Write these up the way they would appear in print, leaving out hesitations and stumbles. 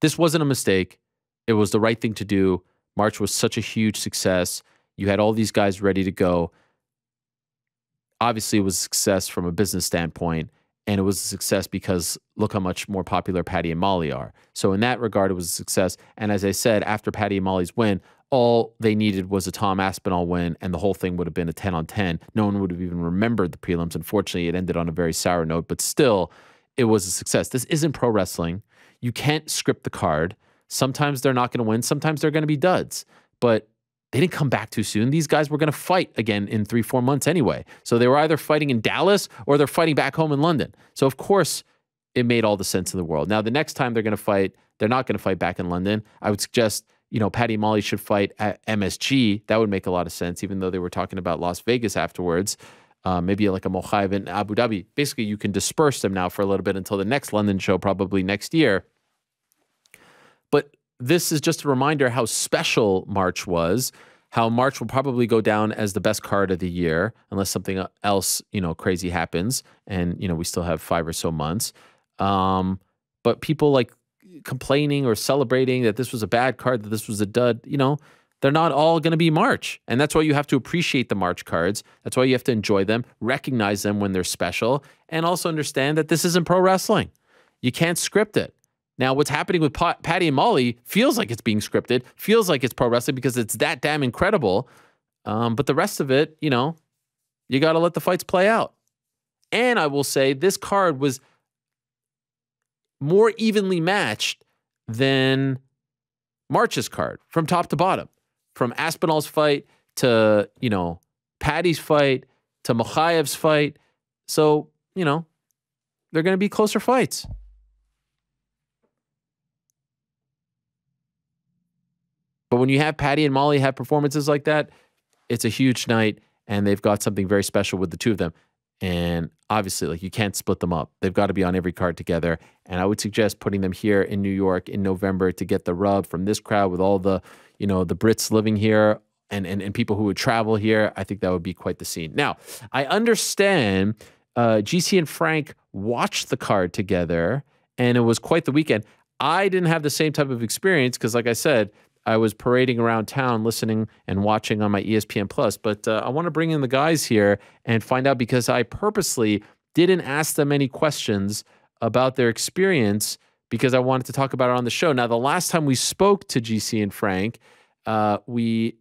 this wasn't a mistake. It was the right thing to do. March was such a huge success. You had all these guys ready to go. Obviously, it was a success from a business standpoint, and it was a success because look how much more popular Paddy and Molly are. So in that regard, it was a success. And as I said, after Paddy and Molly's win, all they needed was a Tom Aspinall win, and the whole thing would have been a 10-on-10. No one would have even remembered the prelims. Unfortunately, it ended on a very sour note, but still, it was a success. This isn't pro wrestling. You can't script the card. Sometimes they're not going to win. Sometimes they're going to be duds. But they didn't come back too soon. These guys were going to fight again in 3-4 months anyway. So they were either fighting in Dallas or they're fighting back home in London. So of course, it made all the sense in the world. Now, the next time they're going to fight, they're not going to fight back in London. I would suggest, Paddy and Molly should fight at MSG. That would make a lot of sense, even though they were talking about Las Vegas afterwards. Maybe like a Mochaev in Abu Dhabi. Basically, you can disperse them now for a little bit until the next London show, probably next year. But this is just a reminder how special March was, how March will probably go down as the best card of the year, unless something else, crazy happens. And, we still have 5 or so months. But people like complaining or celebrating that this was a bad card, that this was a dud, they're not all going to be March. And that's why you have to appreciate the March cards. That's why you have to enjoy them, recognize them when they're special, and also understand that this isn't pro wrestling. You can't script it. Now, what's happening with Paddy and Molly feels like it's being scripted, feels like it's pro wrestling because it's that damn incredible. But the rest of it, you got to let the fights play out. And I will say this card was more evenly matched than March's card from top to bottom. From Aspinall's fight to, Paddy's fight to Mochaev's fight. So, they're going to be closer fights. But when you have Paddy and Molly have performances like that, it's a huge night, and they've got something very special with the two of them. And obviously, you can't split them up. They've got to be on every card together. And I would suggest putting them here in New York in November to get the rub from this crowd with all the, the Brits living here and people who would travel here. I think that would be quite the scene. Now, I understand GC and Frank watched the card together, and it was quite the weekend. I didn't have the same type of experience because, like I said, I was parading around town listening and watching on my ESPN Plus. But I want to bring in the guys here and find out, because I purposely didn't ask them any questions about their experience because I wanted to talk about it on the show. Now, the last time we spoke to GC and Frank, we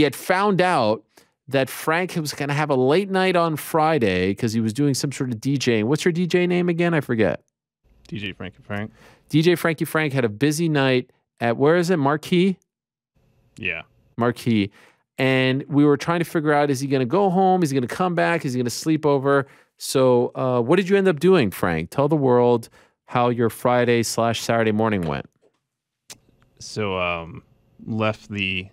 had found out that Frank was going to have a late night on Friday because he was doing some sort of DJing. What's your DJ name again? I forget. DJ Frankie Frank. DJ Frankie Frank had a busy night at, where is it? Marquee? Yeah. Marquee. And we were trying to figure out, is he going to go home? Is he going to come back? Is he going to sleep over? So what did you end up doing, Frank? Tell the world how your Friday/Saturday morning went. So left the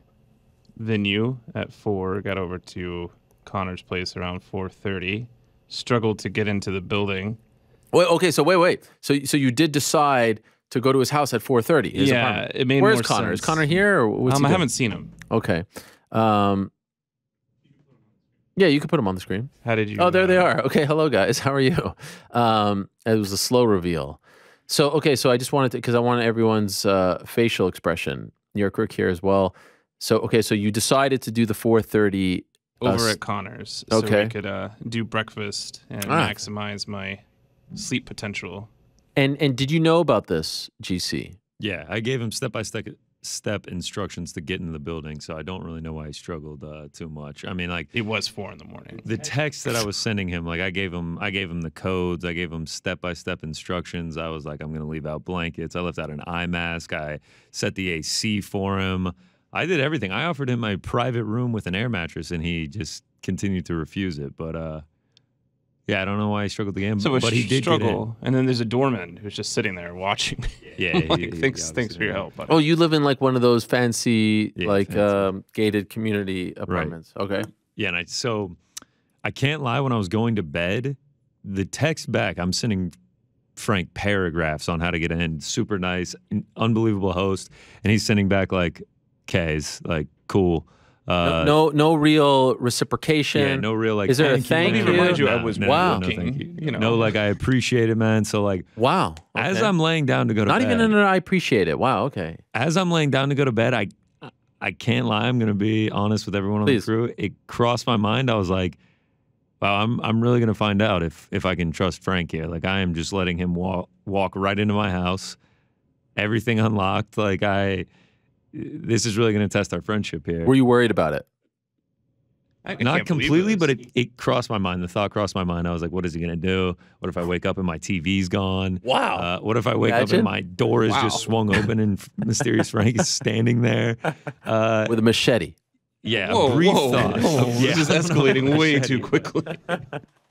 venue at 4, got over to Connor's place around 4:30, struggled to get into the building. Wait, okay, so wait. So you did decide to go to his house at 4:30. Yeah, it made Where's more Connor? sense. Is Connor here? Or what's he I doing? haven't seen him. Okay. Yeah, you can put them on the screen. How did you? Oh, there they are. Okay, hello guys. How are you? It was a slow reveal. So okay, so I just wanted to, because I wanted everyone's facial expression. Your Kirk here as well. So okay, so you decided to do the 4:30 over at Connor's, so we could do breakfast and maximize my sleep potential. And did you know about this, GC? Yeah, I gave him step instructions to get in the building, so I don't really know why he struggled too much. I mean, like, it was 4 in the morning. The text that I was sending him, like, I gave him the codes, I gave him step-by-step instructions. I was like, I'm going to leave out blankets. I left out an eye mask. I set the AC for him. I did everything. I offered him my private room with an air mattress, and he just continued to refuse it. But yeah, I don't know why he struggled the game, so but he did struggle. And then there's a doorman who's just sitting there watching. Yeah, like, thanks for your help, buddy. Oh, you live in like one of those fancy, gated community apartments. Right. Okay. Yeah, and so I can't lie. When I was going to bed, the text back, I'm sending Frank paragraphs on how to get in. Super nice, unbelievable host, and he's sending back like, "K's, like, cool." No real reciprocation. Yeah, no real like. Is there a thank thank Let me you? remind you, I No, was no, Wow. no, working. thank you. You know, No, like I appreciate it, man. So like, Wow. as Okay. I'm laying down to go to Not bed, even I appreciate it. Wow. Okay. as I'm laying down to go to bed, I can't lie. I'm gonna be honest with everyone on Please. the crew. It crossed my mind. I was like, wow, I'm really gonna find out if I can trust Frank here. Like I am just letting him walk right into my house, everything unlocked. Like this is really gonna test our friendship here. Were you worried about it? I Not can't believe completely, this. but it crossed my mind. The thought crossed my mind. I was like, what is he gonna do? What if I wake up and my TV's gone? Wow. What if I wake up Imagine. and my door is Wow. just swung open and Mysterious Frank is standing there? With a machete. Yeah, Whoa, a brief whoa, thought. whoa. Yeah, This is I don't know escalating about way machete, too quickly.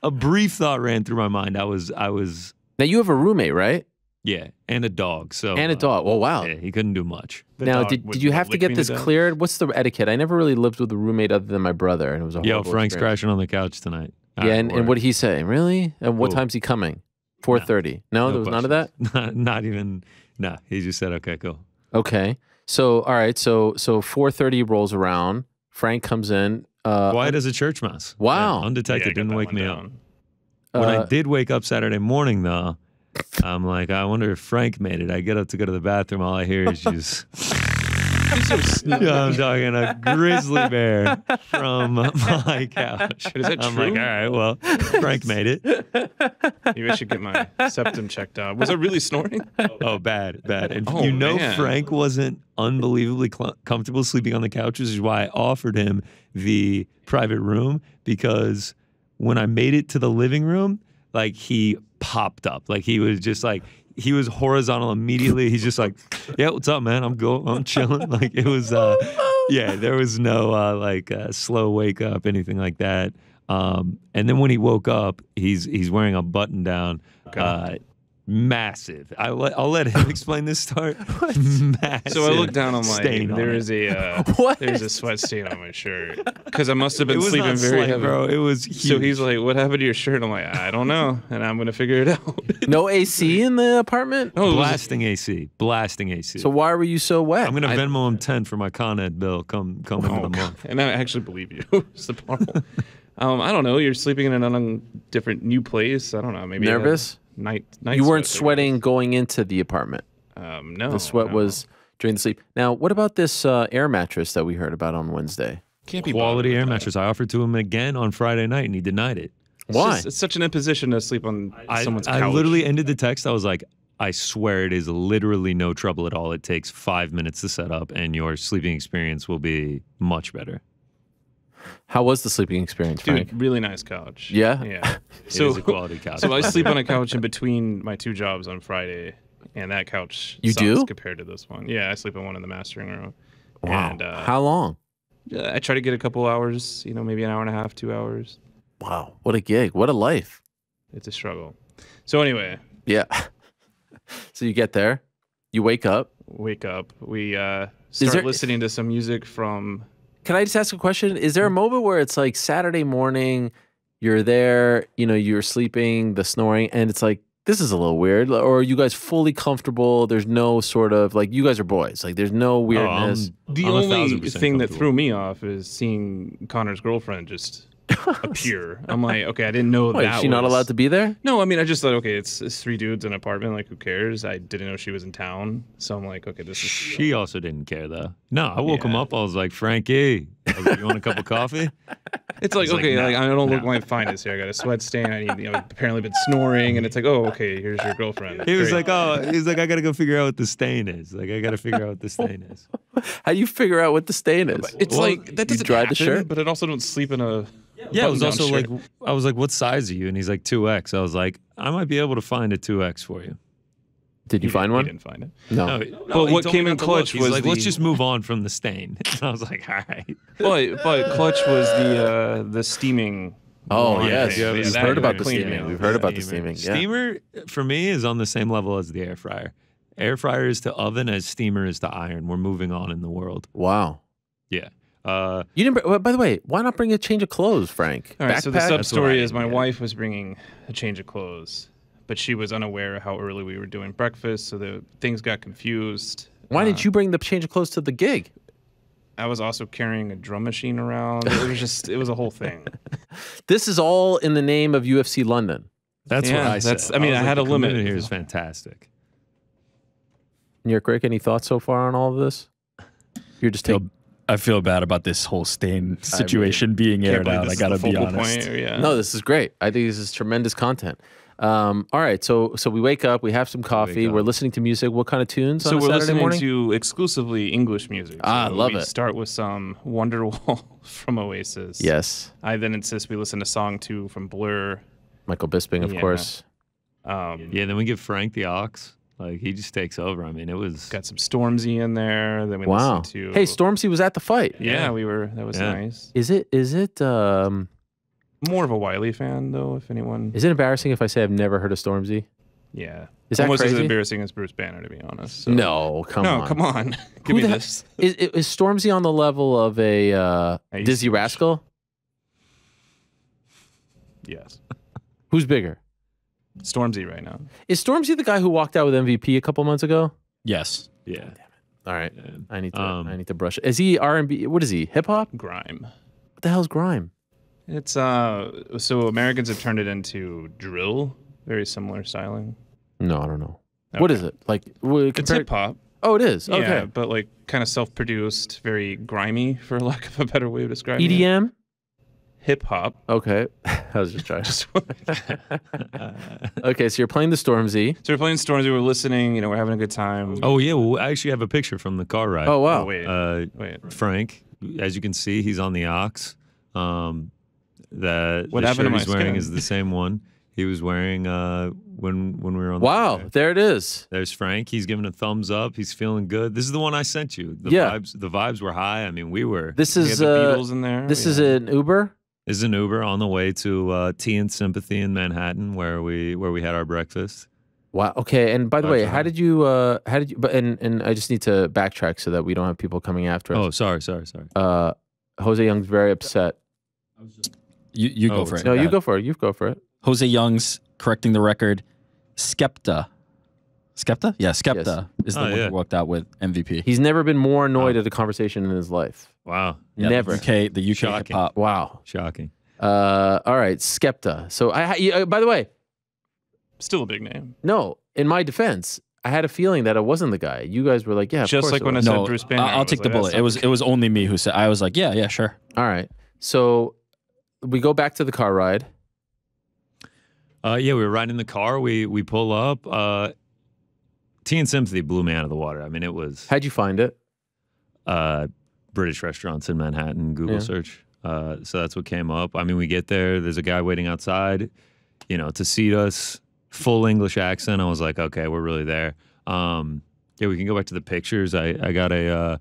A brief thought ran through my mind. I was Now you have a roommate, right? yeah, and a dog. So And a dog. Well, wow. Yeah, he couldn't do much. The Now, dog did would, you what, have to lick get me this death? cleared? What's the etiquette? I never really lived with a roommate other than my brother, and it was a Yo, horrible Frank's experience. crashing on the couch tonight. Yeah, and what did he say? Really? And what Who? time's he coming? 4:30. No, there was none of that. Not even. Nah, he just said, "Okay, cool." Okay. So all right. So 4:30 rolls around. Frank comes in. Quiet as a church mouse. Wow. Yeah, Yeah, undetected. I got Didn't that wake one me up. down. When I uh, did wake up Saturday morning, though, I'm like, I wonder if Frank made it. I get up to go to the bathroom. All I hear is just. Yeah, I'm talking a grizzly bear from my couch. Is that I'm true? like, all right, well, Frank made it. Maybe I should get my septum checked out. Was it really snoring? Oh, bad. And Oh, you know, man. Frank wasn't unbelievably comfortable sleeping on the couch, which is why I offered him the private room, because when I made it to the living room, like he popped up. Like he was just like, he was horizontal immediately. He's just like, yeah, what's up, man? I'm chilling. Like it was, yeah, there was no slow wake up, anything like that. And then when he woke up, he's wearing a button down, massive. I'll let him explain this story. Massive. So I look down. I'm like, stain on there it. is a What? there's a sweat stain on my shirt because I must have It been was sleeping not very slight, heavy. bro. It was huge. So he's like, "What happened to your shirt?" I'm like, "I don't know," and I'm gonna figure it out. no AC in the apartment. No, it was- blasting AC. So why were you so wet? I'm gonna Venmo him 10 for my Con Ed bill. Come into the God. month. And I actually believe you. It's the problem. I don't know. You're sleeping in a different new place. I don't know. Maybe Nervous? Night. You weren't sweats, I sweating going into the apartment. guess. No. The sweat no. was during the sleep. Now, what about this air mattress that we heard about on Wednesday? Can't be Quality bothered air with that. mattress. I offered to him again on Friday night, and he denied it. Why? It's such an imposition to sleep on someone's couch. I literally ended the text. I was like, I swear it is literally no trouble at all. It takes 5 minutes to set up, and your sleeping experience will be much better. How was the sleeping experience, Frank? Dude, really nice couch. Yeah? Yeah. It is a quality couch. So I sleep on a couch in between my two jobs on Friday, and that couch You sucks do? compared to this one. Yeah, I sleep in one in the mastering room. Wow. And How long? I try to get a couple hours, maybe an hour and a half, 2 hours. Wow. What a gig. What a life. It's a struggle. So anyway, Yeah. So you get there, you wake up. wake up. We there- start listening to some music from. Can I just ask a question? Is there a moment where it's like Saturday morning, you're there, you're sleeping, the snoring, and it's like, this is a little weird? Or are you guys fully comfortable? There's no sort of, like, you guys are boys. Like, there's no weirdness. The I'm only 1000% thing that comfortable. threw me off is seeing Connor's girlfriend just appear. I'm like, okay, I didn't know Wait, that. is she not was- allowed to be there? No, I mean, I just thought, okay, it's three dudes in an apartment. Like, who cares? I didn't know she was in town, so I'm like, okay, this is. She also didn't care, though. No, I woke him Yeah. up. I was like, Frankie, I was like, you want a cup of coffee? It's like, He's like, okay, "No, like I don't look no." my finest here. I got a sweat stain. I need, apparently been snoring, and it's like, oh, okay, here's your girlfriend. He was Great. like, I got to go figure out what the stain is. Like, I got to figure out what the stain is. How do you figure out what the stain is? It's Well, like that you doesn't dried the happen, shirt? but it also don't sleep in a. Yeah, it was button-down also shirt. like, I was like, what size are you? And he's like, 2X. I was like, I might be able to find a 2X for you. Did you He find didn't- one? He didn't find it. No. But he what told came me in not to look. clutch He's was like, let's the- just move on from the stain. And I was like, all right. But clutch was the steaming. Oh, line yes. thing. Yeah, we've that heard about the cleaned steaming. me We've out. heard about the steaming. Yeah. Steamer, for me, is on the same level as the air fryer. Air fryer is to oven as steamer is to iron. We're moving on in the world. Wow. Yeah. You didn't. By the way, why not bring a change of clothes, Frank? All right, so the Backpack? sub That's what I story is didn't my get. wife was bringing a change of clothes, but she was unaware of how early we were doing breakfast, so the things got confused. Why didn't you bring the change of clothes to the gig? I was also carrying a drum machine around. It was a whole thing. This is all in the name of UFC London. That's what Yeah, I said. I mean, was I had the a limit. commitment here is fantastic. New York Rick, any thoughts so far on all of this? You're just taking. I feel bad about this whole stain situation being Can't aired believe out. this I is gotta the be focal honest. point, yeah. No, this is great. I think this is tremendous content. All right, so we wake up, we have some coffee, up. we're listening to music. What kind of tunes So on a we're Saturday listening morning? to exclusively English music. Ah, So love we it. Start with some Wonderwall from Oasis. Yes, I then insist we listen to Song 2 from Blur. Michael Bisping, of Yeah. course. Yeah, then we give Frank the ox. Like he just takes over. I mean, it was Got some Stormzy in there. Then we Wow. listened to Hey, Stormzy was at the fight. Yeah, we were. That was Yeah. nice. Is it More of a Wiley fan though, if anyone. is it embarrassing if I say I've never heard of Stormzy? Yeah. Is that almost as crazy? embarrassing as Bruce Banner, to be honest. So. No, come on. No, come on. Give Who me the he- this. Is Stormzy on the level of a used Dizzy to- Rascal? Yes. Who's bigger? Stormzy right now. Is Stormzy the guy who walked out with MVP a couple months ago? Yes. yeah. All right, yeah. I need to Um, I need to brush. Is he R&B? What is he? Hip hop? Grime. What the hell's grime? It's so Americans have turned it into drill. Very similar styling. No, I don't know. What is it like? It's hip hop. Oh, it is. Yeah, Okay. but like kind of self-produced, very grimy, for lack of a better way of describing it. EDM. Hip hop. Okay. I was just trying. So Okay, so you're playing the Stormzy. we're playing Stormzy. We're listening. You know, we're having a good time. Oh yeah. Well, I actually have a picture from the car ride. Oh wow. Oh, wait. Uh, Frank, as you can see, he's on the ox. That What the happened to shirt my he's wearing skin? is the same one he was wearing when we were on. Wow. The There it is. There's Frank. He's giving a thumbs up. He's feeling good. This is the one I sent you. Yeah. The vibes were high. I mean, we were. This We had is the Beatles in there. this Yeah. is an Uber. This is an Uber on the way to Tea and Sympathy in Manhattan, where we had our breakfast. Wow. Okay. And by the way, Okay. how did you? But and I just need to backtrack so that we don't have people coming after Oh, us. sorry. Jose Young's very upset. You go Oh, for it. No, you Pat. go for it. You go for it. Jose Young's correcting the record. Skepta. Skepta? Yeah, Skepta is the Oh, one yeah. who walked out with MVP. He's never been more annoyed at a conversation in his life. Wow. Yeah, Never. The UK hip Shocking. hop. Wow. Shocking. All right, Skepta. So by the way, Still a big name. no. In my defense, I had a feeling that it wasn't the guy. You guys were like, yeah, of Just course like it when I was. said No, Bruce Banner. I'll take the bullet. It was only me who said. I was like, yeah, sure. All right. So we go back to the car ride. Yeah, we were riding in the car. We pull up. Tea and Sympathy blew me out of the water. I mean, it was How'd you find it? British restaurants in Manhattan. Google Yeah. search. So that's what came up. I mean, we get there. There's a guy waiting outside, to seat us. Full English accent. I was like, okay, we're really there. Yeah, we can go back to the pictures. I got I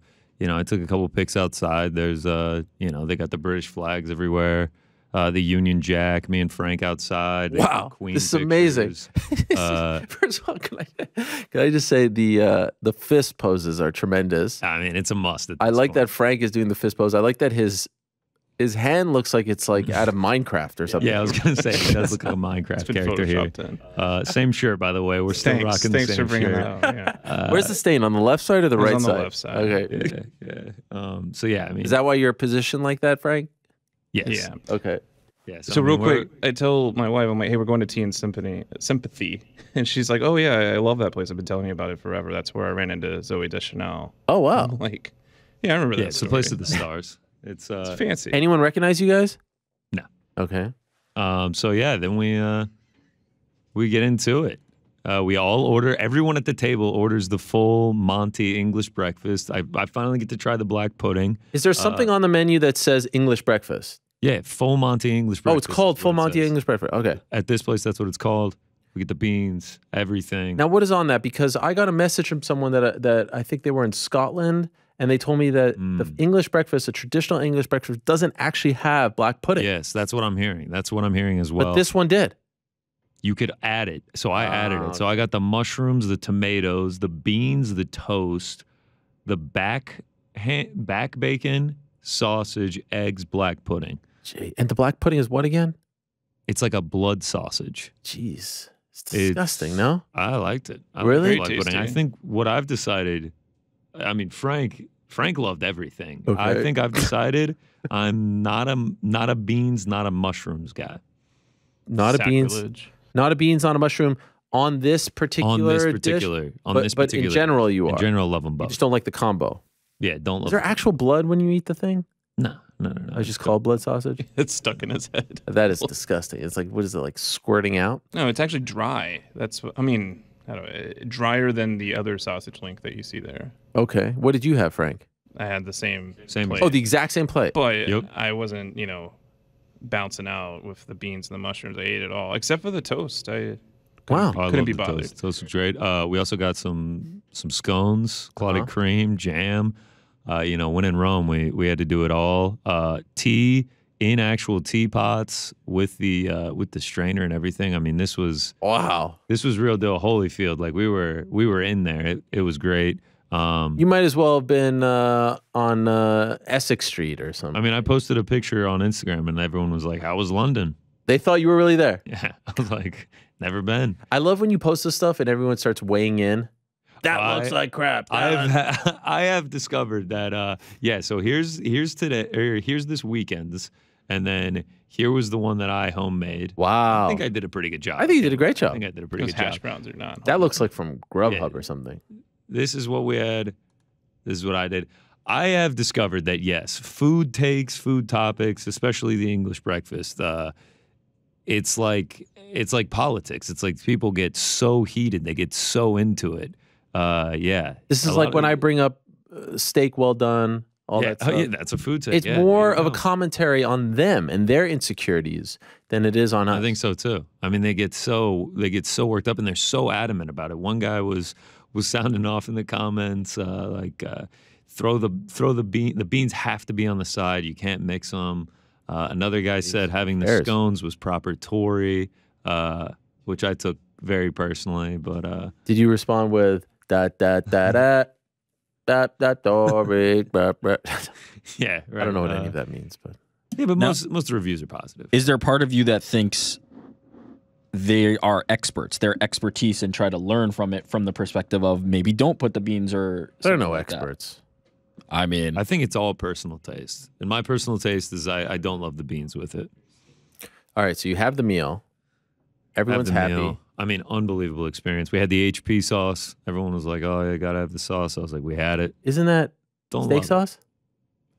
took a couple pics outside. There's they got the British flags everywhere. The Union Jack. Me and Frank outside. They got Wow, Queen this is amazing. pictures. First of all, can I just say the fist poses are tremendous. I mean, it's a must. At I this like point. that Frank is doing the fist pose. I like that his hand looks like it's like out of Minecraft or something. Yeah, I was gonna say he does look like a It's Minecraft been character here. photoshopped in. Same shirt, by the way. We're still rocking the Thanks same for bringing shirt. that up. Yeah. Where's the stain, on the left side or the It was right on the side? left side. Okay. Yeah. So yeah, I mean, Is that why you're positioned like that, Frank? yes. Yeah. Okay. Yeah. So I real mean, we're- quick, I tell my wife, I'm like, hey, we're going to Tea and Sympathy. And she's like, oh, yeah, I love that place. I've been telling you about it forever. That's where I ran into Zoe Deschanel. Oh wow. I'm like, yeah, I remember that. Yeah, it's the place of the stars. It's It's fancy. Anyone recognize you guys? No. Okay. So yeah, then we get into it. We all order. Everyone at the table orders the full Monty English breakfast. I finally get to try the black pudding. Is there something on the menu that says English breakfast? Yeah, full Monty English Oh, breakfast. it's called is Full what it Monty says. English breakfast. Okay. At this place, that's what it's called. We get the beans, everything. Now, what is on that? Because I got a message from someone that I think they were in Scotland, and they told me that the English breakfast, a traditional English breakfast, doesn't actually have black pudding. Yes, that's what I'm hearing. That's what I'm hearing as well. But this one did. You could add it. So I added Ah, it. So I got the mushrooms, the tomatoes, the beans, the toast, the back bacon, sausage, eggs, black pudding. Gee, and the black pudding is what again? It's like a blood sausage. Jeez. It's disgusting, It's- no? I liked it. I Really? liked the black Very pudding. I tasty. think what I've decided, I mean, Frank Frank loved everything. Okay. I think I've decided I'm not a beans, not a mushrooms guy. Not a beans, Sacrilege. not a beans on a mushroom on this particular On this dish? particular, But in general, you are. In general, love them You both. just don't like the combo. Yeah, don't love Is there them. actual blood when you eat the thing? No. I just call it blood sausage. It's stuck in his head. That is disgusting. It's like, what is it, like squirting out? No, it's actually dry. That's what I mean. I don't know, drier than the other sausage link that you see there. Okay. What did you have, Frank? I had the same Same. plate. Oh, the exact same plate. But Yep. I wasn't, bouncing out with the beans and the mushrooms. I ate it all except for the toast. I Wow. I couldn't love be the bothered. Toast. Toast was great. We also got some scones, clotted Uh-huh. cream, jam. When in Rome, we had to do it all. Tea in actual teapots with the strainer and everything. I mean, this was Wow. real deal Holyfield. Like we were in there. It was great. You might as well have been on Essex Street or something. I mean, I posted a picture on Instagram and everyone was like, "How was London?" They thought you were really there. Yeah, I was like, "Never been." I love when you post this stuff and everyone starts weighing in. That I- looks like crap. I have discovered that so here's today, or here's this weekend's, and then here was the one that I homemade. Wow. I think I did a pretty good job. I think you did a great I job. think I did a pretty Those good hash job. browns are not. That looks like from Grubhub Yeah. or something. This is what we had. This is what I did. I have discovered that yes, food topics, especially the English breakfast. It's like politics. It's like people get so heated, they get so into it. Yeah. This A is lot like of- when I bring up steak well done, all yeah, that stuff. oh, yeah, that's a food take. It's Yeah, more there you of a go. commentary on them and their insecurities than it is on us. I think so too. I mean, they get so worked up and they're so adamant about it. One guy was sounding off in the comments throw the beans have to be on the side. You can't mix them. Another guy said having the Bears. scones was proper Tory, which I took very personally. But Did you respond with da da da da da da Dory? yeah, I don't know what any of that means, but Yeah, but Now- most of the reviews are positive. Is there part of you that thinks they are experts, their expertise, and try to learn from it from the perspective of maybe don't put the beans or they're something no like that? experts. I mean, I think it's all personal taste, and my personal taste is I don't love the beans with it. All right, so you have the meal. Everyone's Have the happy. meal. I mean, unbelievable experience. We had the HP sauce. Everyone was like, "Oh, you gotta have the sauce." I was like, "We had it." Isn't that Don't steak love it. sauce?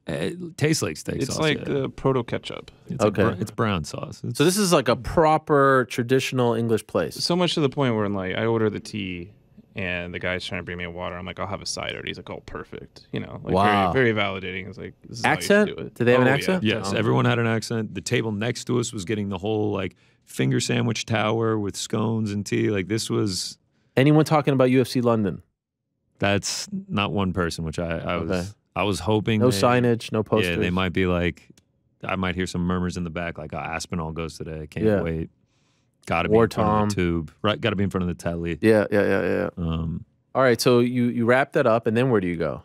It tastes like steak It's sauce. like yeah. proto ketchup. It's Okay. it's brown sauce. It's, So this is like a proper traditional English place. So much to the point where I order the tea and the guy's trying to bring me a water. I'm like, I'll have a cider. And he's like, oh, perfect. Wow. Very, very validating. It's like, this is how you should Accent? do it. Do they have an Oh, yeah. accent? yes, Oh. everyone had an accent. The table next to us was getting the whole like finger sandwich tower with scones and tea. Like this was. Anyone talking about UFC London? That's not one person, which Okay. I was hoping. No they- signage, no posters. Yeah, they might be like, I might hear some murmurs in the back, like, oh, Aspinall goes today. Can't Yeah. wait. Got to be War in front Tom. of the tube. Right, got to be in front of the telly. Yeah. All right, so you wrap that up, and then where do you go?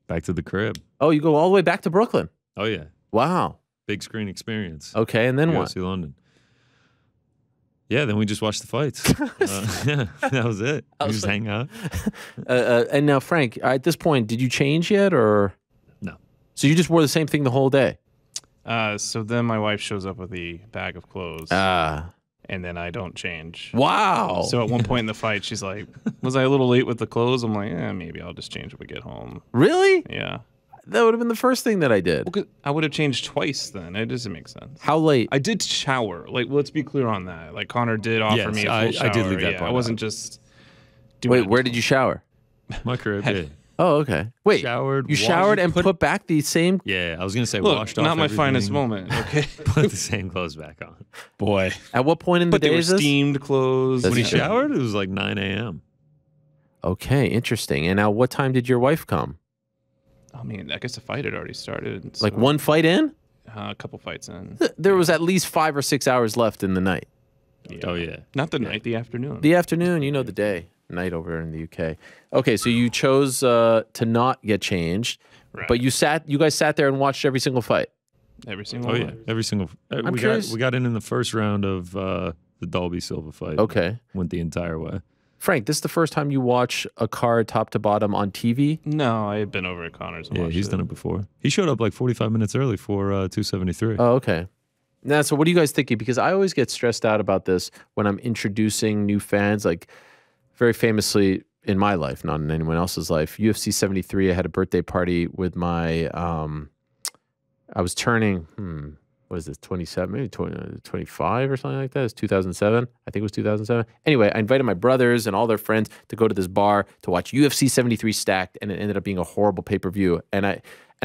Back to the crib. Oh, you go all the way back to Brooklyn. Oh, yeah. Wow. Big screen experience. Okay, and then what? UFC London. Yeah, then we just watched the fights. Yeah, that was it. I We was just like- hang out. And now, Frank, at this point, did you change yet, or No. So you just wore the same thing the whole day? So then my wife shows up with the bag of clothes, Ah, and then I don't change. wow. So at one point in the fight, she's like, was I a little late with the clothes? I'm like, maybe I'll just change when we get home. Really? Yeah. That would have been the first thing that I did. Well, 'cause I would have changed twice then. It doesn't make sense. How late? I did shower. Like, let's be clear on that. Like, Connor did offer Yes, me a I full shower. did leave that Yeah, part I wasn't out. just doing Wait, it. where did you shower? My crib. Yeah. Oh, okay. Wait, Showered. you showered and put back the same. Yeah, I was going to say Look, washed off not my finest everything, moment, okay? Put the same clothes back on. boy, At what point in the But they day were is this? steamed clothes. That's When he true. showered, it was like 9 a.m. Okay, interesting. And now, what time did your wife come? I mean, I guess the fight had already started. Like so, one fight in? a couple fights in. There was at least 5 or 6 hours left in the night. Oh, yeah. Not the night, the afternoon. The afternoon, you know, the day, night over in the UK. Okay, so you chose to not get changed, Right. but you guys sat there and watched every single fight. Every single Oh, one. yeah. Every single. I'm we curious- got in the first round of the Dolby Silva fight. Okay. Went the entire way. Frank, this is the first time you watch a card top to bottom on TV? No, I had been over at Connor's. And Yeah, watched he's done it before. He showed up like 45 minutes early for 273. Oh, okay. Now, so what are you guys thinking? Because I always get stressed out about this when I'm introducing new fans. Like, very famously in my life, not in anyone else's life, UFC 73, I had a birthday party with my, I was turning, what is this, 27, maybe 20, 25 or something like that. It's 2007. I think it was 2007. Anyway, I invited my brothers and all their friends to go to this bar to watch UFC 73 stacked, and it ended up being a horrible pay-per-view. And I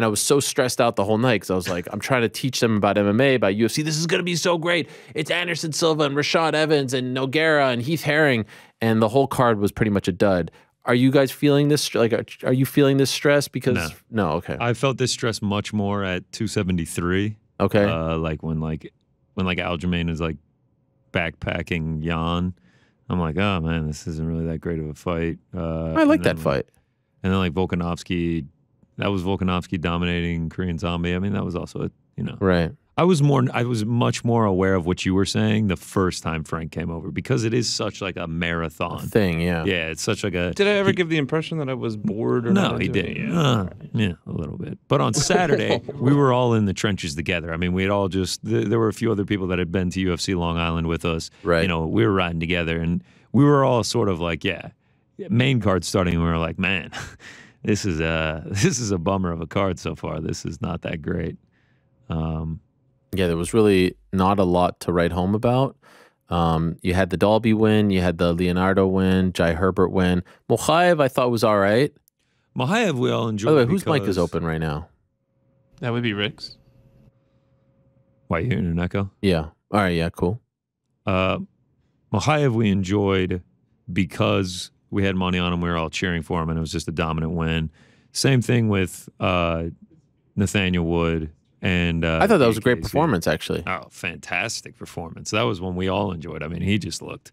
was so stressed out the whole night because I was like, I'm trying to teach them about MMA, about UFC. This is going to be so great. It's Anderson Silva and Rashad Evans and Nogueira and Heath Herring. And the whole card was pretty much a dud. Are you guys feeling this? Like, are you feeling this stress? Because no, okay. I felt this stress much more at 273. Okay. Like when Aljamain is like backpacking Jan, I'm like, oh man, this isn't really that great of a fight. I like that fight. And then like Volkanovski, that was Volkanovski dominating Korean Zombie. I mean, that was also Right. I was much more aware of what you were saying the first time Frank came over because it is such like a marathon Thing, yeah. Yeah, it's such like a. Did I ever give the impression that I was bored? Or No, not he into didn't. it? Yeah, a little bit. But on Saturday, we were all in the trenches together. I mean, we had all just, there were a few other people that had been to UFC Long Island with us. Right. You know, we were riding together and we were all sort of like, main card starting. And we were like, man, this is a bummer of a card so far. This is not that great. Yeah, there was really not a lot to write home about. You had the Dalby win, you had the Leonardo win, Jai Herbert win. Mokaev, I thought was all right. Mokaev, we all enjoyed. By the way, whose mic is open right now? That would be Rick's. Why, you hearing an echo? Yeah. All right, yeah, cool. Mokaev, we enjoyed because we had money on him. We were all cheering for him, and it was just a dominant win. Same thing with Nathaniel Wood. And I thought that was a great AKC. performance, actually. Oh, fantastic performance. That was one we all enjoyed. I mean, he just looked,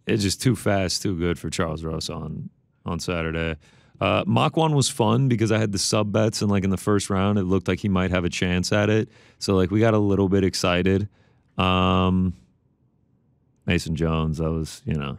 it's just too fast, too good for Charles Rosa on Saturday. Makwan was fun because I had the sub bets, and like in the first round, it looked like he might have a chance at it. So like we got a little bit excited. Mason Jones, that was, Yeah.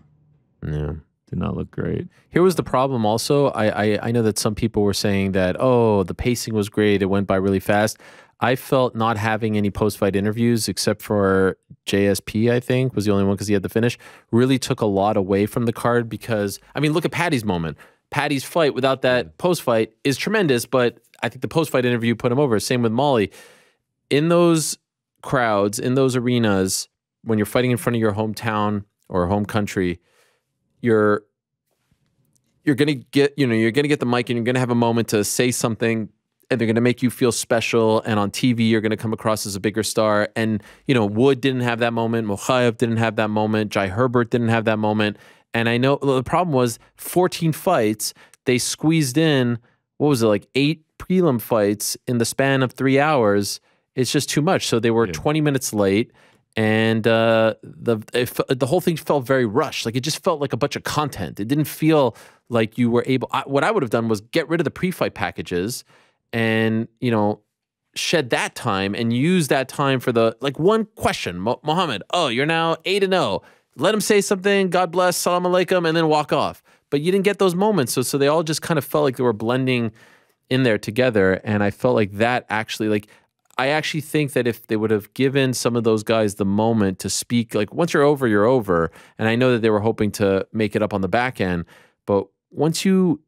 did not look great. Here was the problem also. I know that some people were saying that, oh, the pacing was great. It went by really fast. I felt not having any post-fight interviews except for JSP, I think, was the only one because he had the finish, really took a lot away from the card because, I mean, look at Paddy's moment. Paddy's fight without that post-fight is tremendous, but I think the post-fight interview put him over. Same with Molly. In those crowds, in those arenas, when you're fighting in front of your hometown or home country, you're gonna get the mic and you're gonna have a moment to say something, and they're gonna make you feel special. And on TV, you're gonna come across as a bigger star. And Wood didn't have that moment. Mokaev didn't have that moment. Jai Herbert didn't have that moment. And I know the problem was 14 fights. They squeezed in, what was it, like 8 prelim fights in the span of 3 hours. It's just too much. So they were 20 minutes late. And the whole thing felt very rushed. Like it just felt like a bunch of content. It didn't feel like you were able. What I would have done was get rid of the pre-fight packages, and shed that time and use that time for the one question. Mohammed, you're now 8-0. Let him say something. God bless. Salam alaikum, and then walk off. But you didn't get those moments, so they all just kind of felt like they were blending in there together. And I felt like that actually I actually think that if they would have given some of those guys the moment to speak, like once you're over, you're over. And I know that they were hoping to make it up on the back end, but once you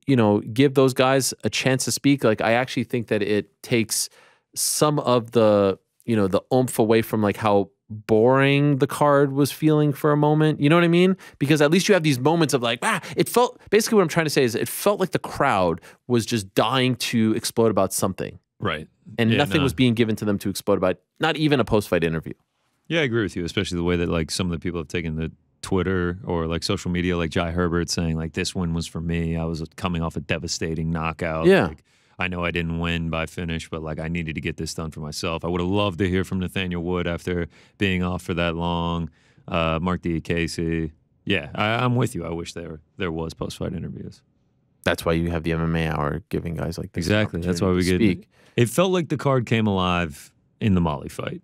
give those guys a chance to speak, like I actually think that it takes some of the the oomph away from like how boring the card was feeling for a moment. You know what I mean? Because at least you have these moments of like, it felt, basically what I'm trying to say is it felt like the crowd was just dying to explode about something. Right. And nothing was being given to them to explode about, not even a post-fight interview. Yeah, I agree with you, especially the way that like some of the people have taken the Twitter or like social media, like Jai Herbert saying like, this win was for me. I was coming off a devastating knockout. Yeah. Like, I know I didn't win by finish, but like I needed to get this done for myself. I would have loved to hear from Nathaniel Wood after being off for that long. Mark Casey. Yeah, I'm with you. I wish there was post-fight interviews. That's why you have the MMA hour giving guys like this. Exactly. That's why we get. Speak. It felt like the card came alive in the Molly fight.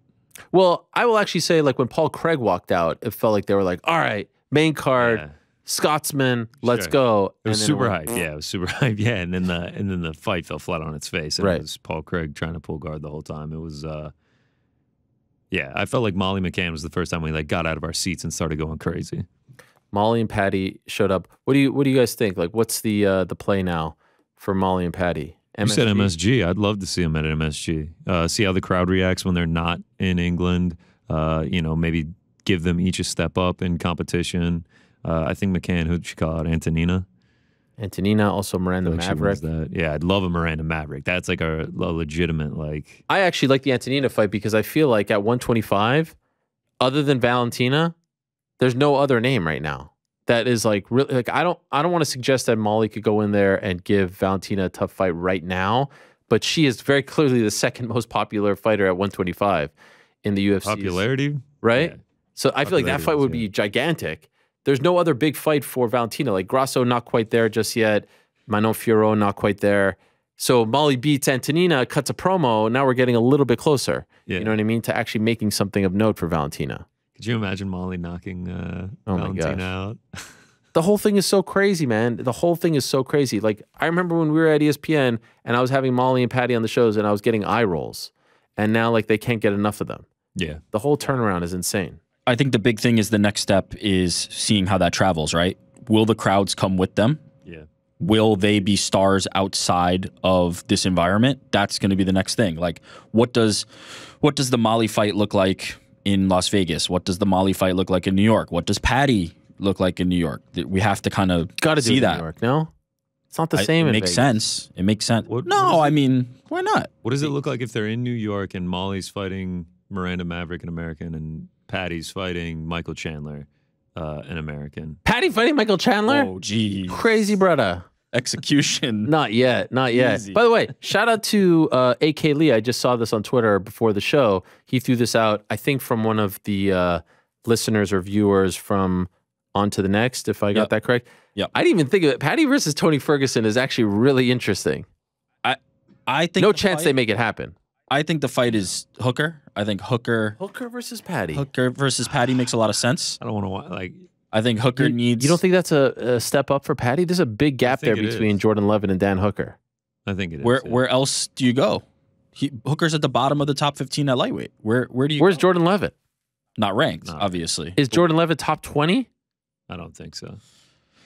Well, I will actually say, like when Paul Craig walked out, it felt like they were like, "All right, main card, Scotsman, let's Sure. go. It was then super went, hype. Yeah, it was super hype. Yeah, and then the fight fell flat on its face. And Right. It was Paul Craig trying to pull guard the whole time. It was yeah, I felt like Molly McCann was the first time we like got out of our seats and started going crazy. Molly and Patty showed up. What do you guys think? Like, what's the play now for Molly and Patty? You said MSG. I'd love to see them at an MSG. See how the crowd reacts when they're not in England. Maybe give them each a step up in competition. I think McCann, who'd she call it? Antonina? Antonina, also Miranda Like she Maverick. wins that. Yeah, I'd love a Miranda Maverick. That's like a legitimate, like... I actually like the Antonina fight because I feel like at 125, other than Valentina, there's no other name right now that is like really like I don't want to suggest that Molly could go in there and give Valentina a tough fight right now, but she is very clearly the second most popular fighter at 125 in the UFC. Popularity? Right? Yeah. So I feel like that Popularity fight was, would be gigantic. There's no other big fight for Valentina. Like Grasso not quite there just yet. Manon Fiorot not quite there. So Molly beats Antonina, cuts a promo. Now we're getting a little bit closer. Yeah. You know what I mean? To actually making something of note for Valentina. Could you imagine Molly knocking Oh my Valentina gosh. out? The whole thing is so crazy, man. The whole thing is so crazy. Like I remember when we were at ESPN and I was having Molly and Patty on the shows and I was getting eye rolls. And now like they can't get enough of them. Yeah. The whole turnaround is insane. I think the big thing is the next step is seeing how that travels, right? Will the crowds come with them? Yeah. Will they be stars outside of this environment? That's going to be the next thing. Like, what does the Molly fight look like in Las Vegas? What does the Molly fight look like in New York? What does Patty look like in New York? We have to kind of Got to do see it that. in New York, no? It's not the same It in makes Vegas. sense. It makes sense. What No, is I it? mean, why not? What does it look like if they're in New York and Molly's fighting Miranda Maverick, an American, and Patty's fighting Michael Chandler, an American? Patty fighting Michael Chandler? Oh, geez. Crazy, brother. Execution. Not yet. Not yet. Easy. By the way, shout out to AK Lee. I just saw this on Twitter before the show. He threw this out, I think, from one of the listeners or viewers from On to the Next, if I got Yep. that correct. Yep. I didn't even think of it. Patty versus Tony Ferguson is actually really interesting. I think No the chance fight- they make it happen. I think the fight is Hooker. I think Hooker versus Patty. versus Patty makes a lot of sense. I don't want to like. I think Hooker needs. You don't think that's a step up for Patty? There's a big gap there think it between is. Jordan Levitt and Dan Hooker. I think it is. where else do you go? Hooker's at the bottom of the top 15 at lightweight. Where do you? Where's go? Jordan Levitt? Not ranked, No. obviously. Is Jordan Levitt top 20? I don't think so.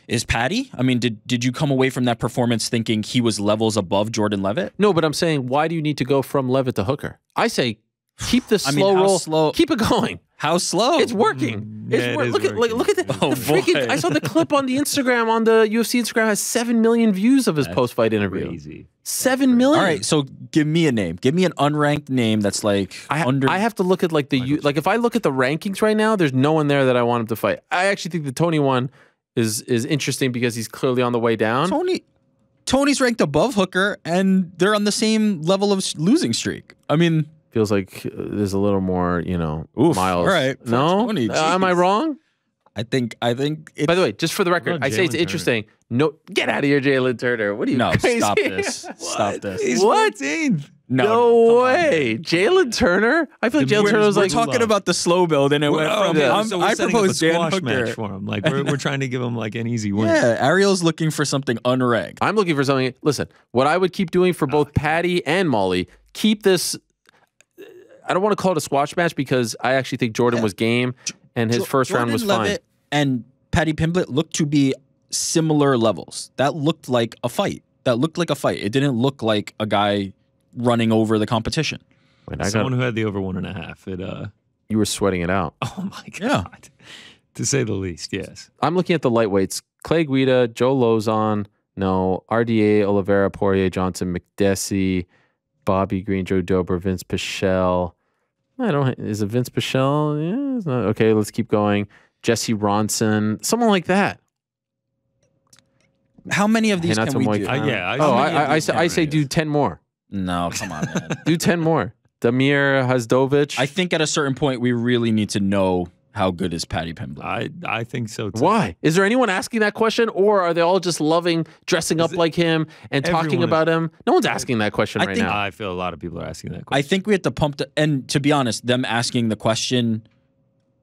Is Patty? I mean, did you come away from that performance thinking he was levels above Jordan Levitt? No, but I'm saying, why do you need to go from Levitt to Hooker? I say, keep the I mean, slow how roll. slow- Keep it going. How slow? It's working. Yeah, It's it wor- is look at working. look at the, Oh, the freaking. boy. I saw the clip on the Instagram on the UFC Instagram has 7 million views of his That's post fight interview. Crazy. 7 million. All right, so give me a name. Give me an unranked name that's like under. I have to look at like like if I look at the rankings right now, there's no one there that I want him to fight. I actually think the Tony one is interesting because he's clearly on the way down. Tony's ranked above Hooker, and they're on the same level of losing streak. I mean, Feels like there's a little more, Oof, miles. all right. No, Tony, am I jeez. wrong? I think it's, By the way, just for the record, about I say it's Jalen interesting. No, get out of here, Jalen Turner. What are you no. crazy? Stop this. Stop this. He's What? 14th. No, come on, way. man. Jalen Turner? I feel like Jalen We're- Turner was we're like, Talking about the slow build, and it went from So we're I setting up propose a Dan squash Hooker. match for him. Like we're trying to give him like an easy win. Yeah, Ariel's looking for something unranked. I'm looking for something. Listen, what I would keep doing for both Patty and Molly, keep this. I don't want to call it a squash match because I actually think Jordan was game and his first round was Jordan fine. Levitt and Patty Pimblett looked to be similar levels. That looked like a fight. It didn't look like a guy running over the competition. Wait, I Someone got, who had the over 1.5. It you were sweating it out. oh my god. Yeah. To say the least, yes. I'm looking at the lightweights. Clay Guida, Joe Lozon, no. RDA, Oliveira, Poirier, Johnson, McDessie, Bobby Green, Joe Dober, Vince Pichel. Is it Vince Pichel? Yeah, it's not. Okay, let's keep going. Jesse Ronson, someone like that. How many of these Renato can we do? Moicano. Yeah. Oh, many of I these say can we do 10 more. No, come on, man. Do 10 more. Damir Hazdovich. I think at a certain point we really need to know how good is Patty Pimblett. I think so too. Why? Is there anyone asking that question, or are they all just loving dressing up like him and talking Everyone is- about him? No one's asking that question right think- now. I feel a lot of people are asking that I question. think we have to pump and to be honest, them asking the question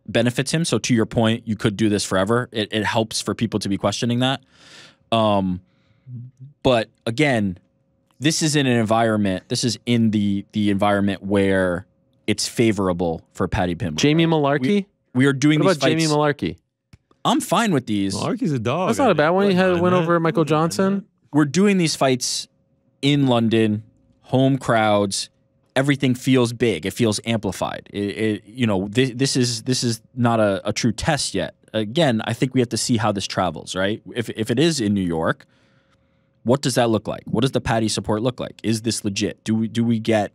benefits him. So to your point, you could do this forever. It helps for people to be questioning that. But again, this is in an environment. This is in the environment where it's favorable for Paddy Pimblett. Jamie Malarkey. We are doing What these about fights. Jamie Malarkey? I'm fine with these. Malarkey's a dog. That's not a bad one. He had went over Michael Johnson. We're doing these fights in London, home crowds. Everything feels big. It feels amplified. This is not a true test yet. Again, I think we have to see how this travels, right? If it is in New York, what does that look like? What does the Paddy support look like? Is this legit? Do we get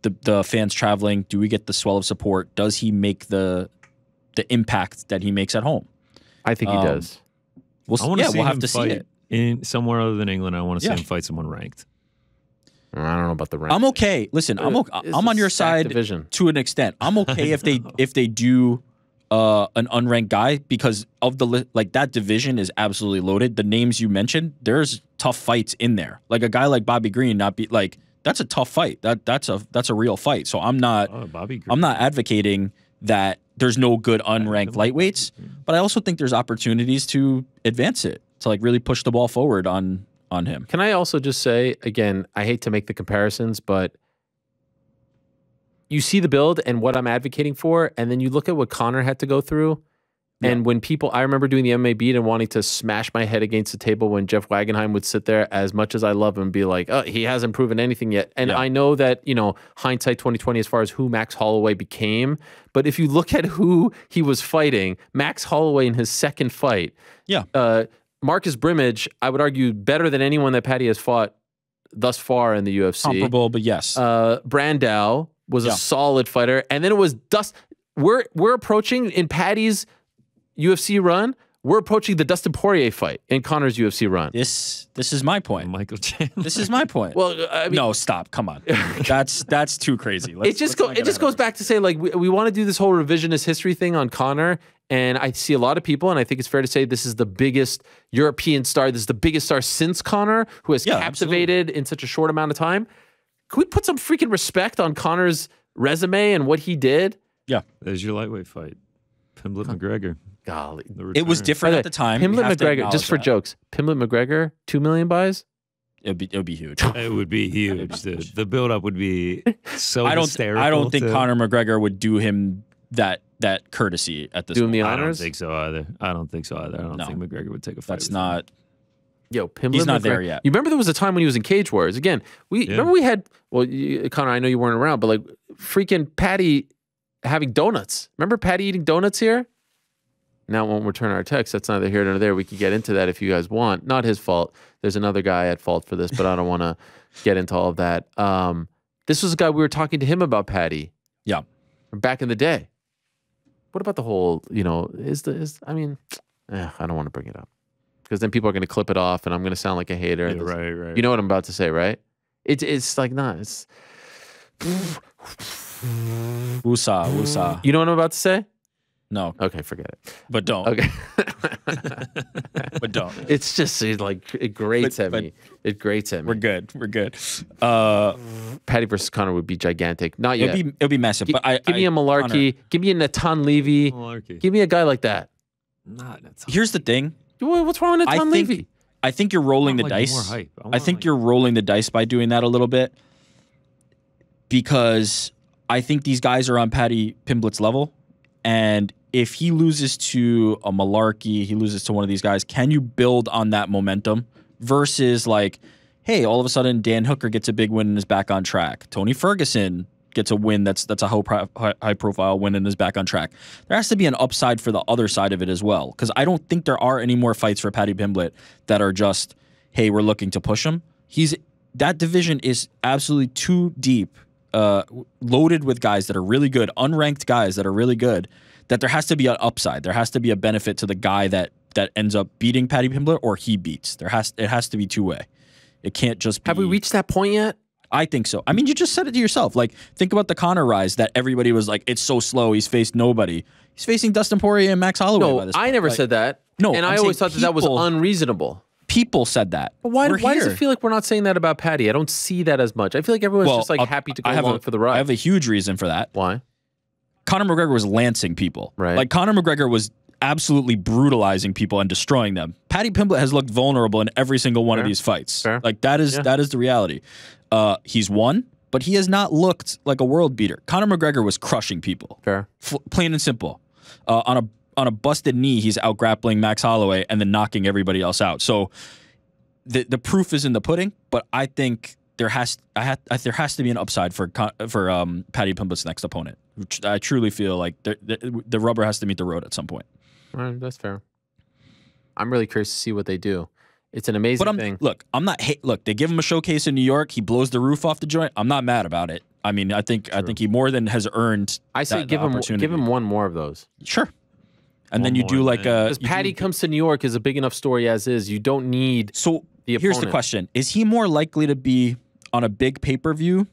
the fans traveling? Do we get the swell of support? Does he make the impact that he makes at home? I think he does. We'll have to see it. In somewhere other than England. I want to see Yeah. him fight someone ranked. I don't know about the rank. I'm okay. Listen, I'm on your side division. to an extent. I'm okay if they do an unranked guy because of that division is absolutely loaded. The names you mentioned, there's tough fights in there. Like a guy like Bobby Green, that's a tough fight. That's a real fight. So I'm not Bobby Green. I'm not advocating that there's no good unranked lightweights, but I also think there's opportunities to advance it, to like really push the ball forward on him. Can I also just say, again, I hate to make the comparisons, but you see the build and what I'm advocating for, and then you look at what Conor had to go through. Yeah. And when I remember doing the MMA beat and wanting to smash my head against the table when Jeff Wagenheim would sit there, as much as I love him, and be like, oh, he hasn't proven anything yet. And Yeah. I know that, hindsight 2020 as far as who Max Holloway became. But if you look at who he was fighting, Max Holloway in his second fight, Marcus Brimage, I would argue better than anyone that Paddy has fought thus far in the UFC. Comparable, but yes. Brandao was a solid fighter. And then it was we're approaching in Paddy's UFC run, we're approaching the Dustin Poirier fight in Conor's UFC run. This is my point. Michael Chandler. This is my point. Well, I mean, no, stop. Come on. That's too crazy. It just goes back to say, like, we want to do this whole revisionist history thing on Conor, and I see a lot of people, and I think it's fair to say this is the biggest European star. This is the biggest star since Conor, who has captivated in such a short amount of time. Can we put some freaking respect on Conor's resume and what he did? Yeah. There's your lightweight fight. Pimblett McGregor. Golly. It was different at the time. We Pimblett have to McGregor, just acknowledge for that. jokes, Pimblett McGregor, 2 million buys? It would be huge. It would be huge. The build-up would be so I don't hysterical. think Conor McGregor would do him that courtesy at this Do him point. the I don't honors? think so either. I don't think McGregor would take a fight. That's with not. Yo, Pimblett He's not McGregor. there yet. You remember there was a time when he was in Cage Warriors. Again, remember we had, Conor, I know you weren't around, but like freaking Paddy having donuts. Remember Paddy eating donuts here? Now it won't return our text. That's neither here nor there. We could get into that if you guys want. Not his fault. There's another guy at fault for this, but I don't want to get into all of that. This was a guy we were talking to him about Paddy. Yeah. Back in the day. What about the whole, I don't want to bring it up. Because then people are going to clip it off and I'm going to sound like a hater. Yeah, right. You know what I'm about to say, right? It's like, nah, it's... Woosah. You know what I'm about to say? No, Okay, forget it. but don't. Okay. But don't. It's just it grates at me. It grates at me. We're good. Paddy versus Conor would be gigantic. Not yet. It'll be massive. But Give me a Malarkey. Give me a Natan Levy. Malarkey. Give me a guy like that. Not that's Here's the thing. What's wrong with Natan Levy? I think you're rolling the more dice. hype. I think you're rolling the dice by doing that a little bit because I think these guys are on Paddy Pimblett's level. And if he loses to a Malarkey, he loses to one of these guys, can you build on that momentum versus like, hey, all of a sudden Dan Hooker gets a big win and is back on track. Tony Ferguson gets a win that's a high profile win and is back on track. There has to be an upside for the other side of it as well because I don't think there are any more fights for Paddy Pimblett that are just, hey, we're looking to push him. That division is absolutely too deep, loaded with guys that are really good, unranked guys that are really good, that there has to be an upside. There has to be a benefit to the guy that ends up beating Paddy Pimblett or he beats. It has to be two-way. It can't just be... Have we reached that point yet? I think so. I mean, you just said it to yourself. Like, think about the Conor rise that everybody was like, it's so slow. He's faced nobody. He's facing Dustin Poirier and Max Holloway by No, this I point. never Like, said that. No, and I'm I always saying thought that was people- unreasonable. People said that. But why We're does here. it feel like we're not saying that about Paddy? I don't see that as much. I feel like everyone's just like happy to go along for the ride. I have a huge reason for that. Why? Conor McGregor was lancing people. Right. Like Conor McGregor was absolutely brutalizing people and destroying them. Paddy Pimblett has looked vulnerable in every single one of these fights. Fair. Like that is the reality. He's won, but he has not looked like a world beater. Conor McGregor was crushing people. Fair. Plain and simple. On a busted knee, he's out grappling Max Holloway and then knocking everybody else out. So the proof is in the pudding, but I think there has to be an upside for Paddy Pimblett's next opponent. I truly feel like the rubber has to meet the road at some point. All right, that's fair. I'm really curious to see what they do. It's an amazing thing. Look, I'm not. Look, they give him a showcase in New York. He blows the roof off the joint. I'm not mad about it. I mean, I think he more than has earned. I say that give opportunity. him one more of those. Sure. And One then you more do like than- a. Because Paddy comes to New York is a big enough story as is. You don't need. So the here's the opponent. question: is he more likely to be on a big pay-per-view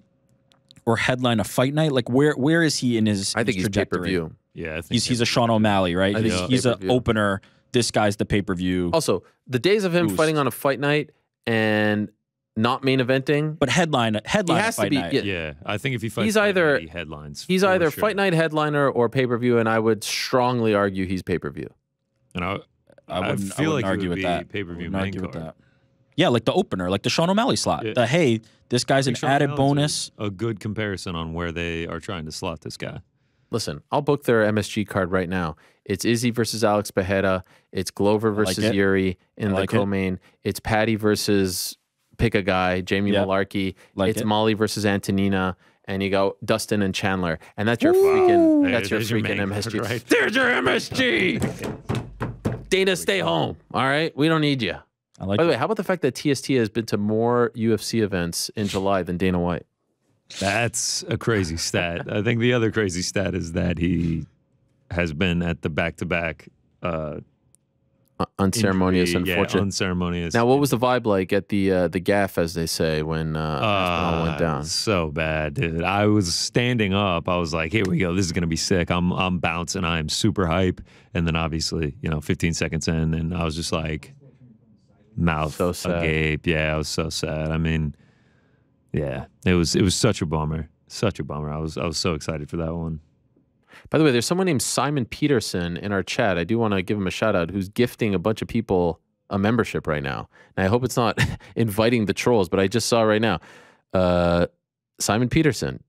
or headline a fight night? Like where is he in his? I think his he's pay per trajectory? view. Yeah, I think He's a Sean O'Malley, right? I think He's an pay-per-view. opener. This guy's the pay-per-view. Also, the days of him Boost. fighting on a fight night and not main eventing. But headline He has a to fight be. night. Yeah, Yeah, I think if he fights, He's either- he headlines. he's for either sure. fight night headliner or pay per view, and I would strongly argue he's pay per view. and I wouldn't feel like argue it would with be that. pay-per-view Wouldn't main argue with card. that. Yeah, like the opener, like the Sean O'Malley slot. Yeah. The hey, this guy's an Sean added O'Malley's bonus. A good comparison on where they are trying to slot this guy. Listen, I'll book their MSG card right now. It's Izzy versus Alex Bejeda. It's Glover like versus it. Yuri in I the like it. co-main. It's Patty versus pick a guy, Jamie Yeah. Malarkey. Like it's it. Molly versus Antonina. And you go Dustin and Chandler. And that's your freaking Hey, that's your there's your freaking main MSG. card, right? There's your MSG. Dana, stay home. All right? We don't need you. I like By the it. way, how about the fact that TST has been to more UFC events in July than Dana White? That's a crazy stat. I think the other crazy stat is that he has been at the back-to-back Unceremonious, injury, unfortunate. Yeah, unceremonious. Now, what was the vibe like at the gaff, as they say, when Aspinall went down? So bad, dude. I was standing up. I was like, "Here we go. This is gonna be sick." I'm bouncing. I'm super hype. And then obviously, 15 seconds in, and I was just like, mouth So sad. agape. Yeah, I was so sad. I mean, yeah, it was such a bummer. Such a bummer. I was so excited for that one. By the way, there's someone named Simon Peterson in our chat. I do want to give him a shout out, who's gifting a bunch of people a membership right now. And I hope it's not inviting the trolls, but I just saw right now. Simon Peterson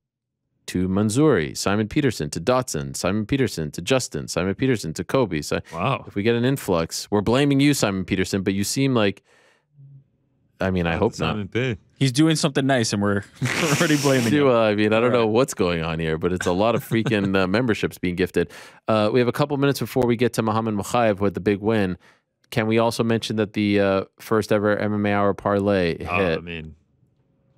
to Manzuri, Simon Peterson to Dotson, Simon Peterson to Justin, Simon Peterson to Kobe. So Wow. if we get an influx, we're blaming you, Simon Peterson, but you seem like, I mean, I hope not. Simon P. He's doing something nice, and we're already blaming him. I mean, I don't know what's going on here, but it's a lot of freaking memberships being gifted. We have a couple minutes before we get to Muhammad Mokaev with the big win. Can we also mention that the first ever MMA Hour parlay hit? I mean,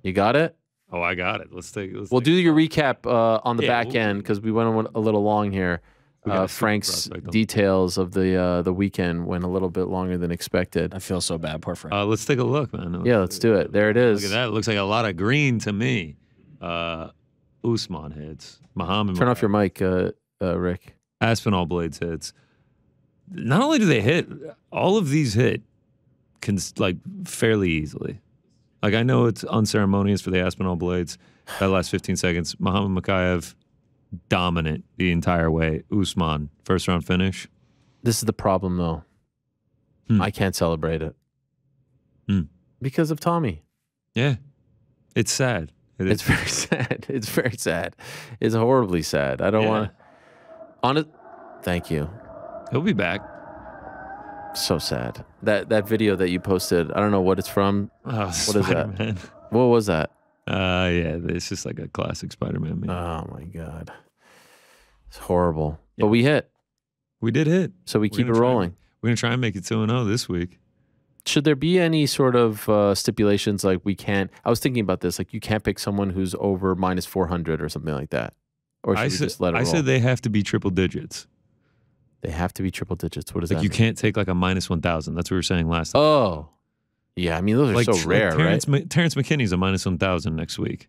You got it? I got it. Let's We'll do your recap on the Yeah, back we'll- end because we went a little long here. We got a super Frank's prospect on. details of the weekend went a little bit longer than expected. I feel so bad, poor Frank. Let's take a look, man. Yeah, let's do it. There it Look is. at that. It looks like a lot of green to me. Usman hits. Muhammad. Turn off your mic, Rick. Aspinall blades hits. Not only do they hit, all of these hit fairly easily. Like I know it's unceremonious for the Aspinall blades. That last 15 seconds, Muhammad Mokaev dominant the entire way. Usman first round finish. This is the problem, though. I can't celebrate it because of Tommy. Yeah, it's sad. It's very sad. It's very sad. It's horribly sad. I don't Yeah. want to. On it. Thank you. He'll be back. So sad. That video that you posted. I don't know what it's from. Oh, What is that? Spider-Man. What was that? Yeah, it's just like a classic Spider-Man meme. Oh my god. It's horrible. But we hit, We did hit. so we We're keep it gonna try- rolling. We're gonna try and make it 2-0 this week. Should there be any sort of stipulations like we can't? I was thinking about this. Like you can't pick someone who's over minus 400 or something like that. Or should I we said, just let it roll? said they have to be triple digits. They have to be triple digits. What does Like that you mean? can't take like a minus 1,000. That's what we were saying last time. Oh. Yeah, I mean those are so rare, right? Terrence McKinney's a minus 1,000 next week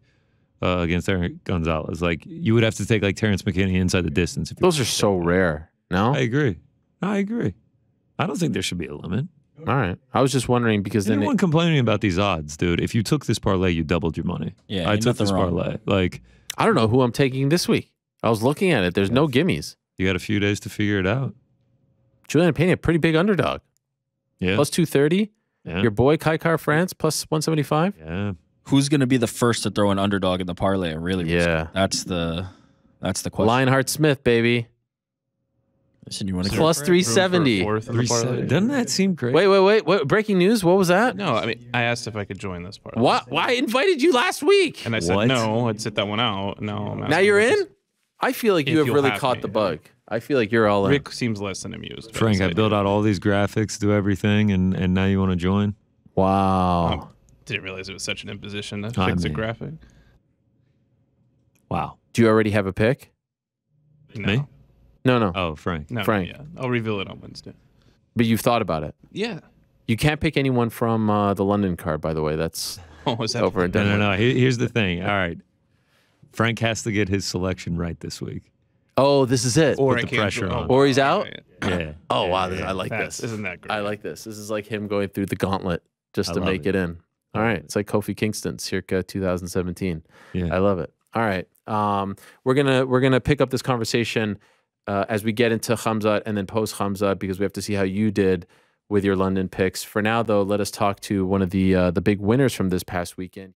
against Eric Gonzalez. Like you would have to take like Terrence McKinney inside the distance. If you Those are so rare. No? I agree. I don't think there should be a limit. All right. I was just wondering because then Anyone complaining about these odds, dude? If you took this parlay, you doubled your money. Yeah, I ain't took nothing this wrong with parlay. Like I don't know who I'm taking this week. I was looking at it. There's no gimmies. You got a few days to figure it out. Julian Pena, pretty big underdog. Yeah. Plus 230. Yeah. Your boy Kaikar France plus 175. Yeah. Who's going to be the first to throw an underdog in the parlay? Really? Yeah. That's the question. Lionheart Smith, baby. Listen, you want to Plus 370. Doesn't that seem great? Wait. Breaking news. What was that? No, I mean, I asked if I could join this part. What? Why I invited you last week? And I said What? no. I'd sit that one out. No. I'm Now asking you're if in? this- I feel like If you have you'll really have caught me. the bug. I feel like you're all in. Rick seems less than amused. by Frank, this I built idea. out all these graphics, do everything, and now you want to join? Wow. Didn't realize it was such an imposition to I fix a mean- graphic. Wow. Do you already have a pick? No. Me? No. Oh, Frank. No, Frank. Yeah, I'll reveal it on Wednesday. But you've thought about it. Yeah. You can't pick anyone from the London card, by the way. That's Oh, is that over in No, Denmark. no. Here's the thing. All right. Frank has to get his selection right this week. Oh, this is it. Or Put I the can't pressure join- on. Or he's out? Yeah. Oh, wow. Yeah. I like That's- this. Isn't that great? I like this. This is like him going through the gauntlet just I to love make it. it in. All right. It's like Kofi Kingston, circa 2017. Yeah. I love it. All right. We're gonna pick up this conversation as we get into Khamzat and then post Khamzat because we have to see how you did with your London picks. For now, though, let us talk to one of the big winners from this past weekend.